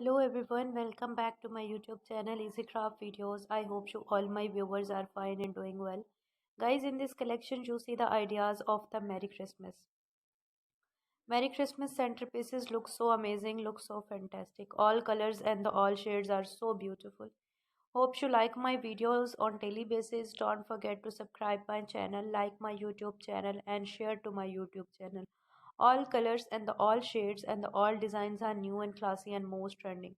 Hello everyone, welcome back to my YouTube channel Easy Craft Videos. I hope you all my viewers are fine and doing well. Guys, in this collection you see the ideas of the Merry Christmas. Merry Christmas centerpieces look so amazing, look so fantastic. All colors and all shades are so beautiful. Hope you like my videos on daily basis. Don't forget to subscribe my channel, like my YouTube channel and share to my YouTube channel. All colors and all shades and all designs are new and classy and most trending.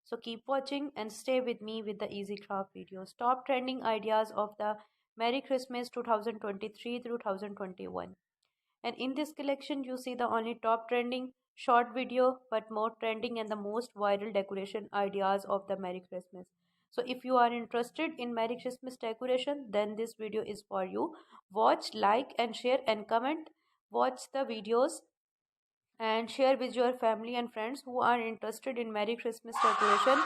So keep watching and stay with me with the Easy Craft videos. Top trending ideas of the Merry Christmas 2023 through 2021. And in this collection, you see the only top trending short video, but more trending and the most viral decoration ideas of the Merry Christmas. So if you are interested in Merry Christmas decoration, then this video is for you. Watch, like and share and comment. Watch the videos and share with your family and friends who are interested in Merry Christmas decoration.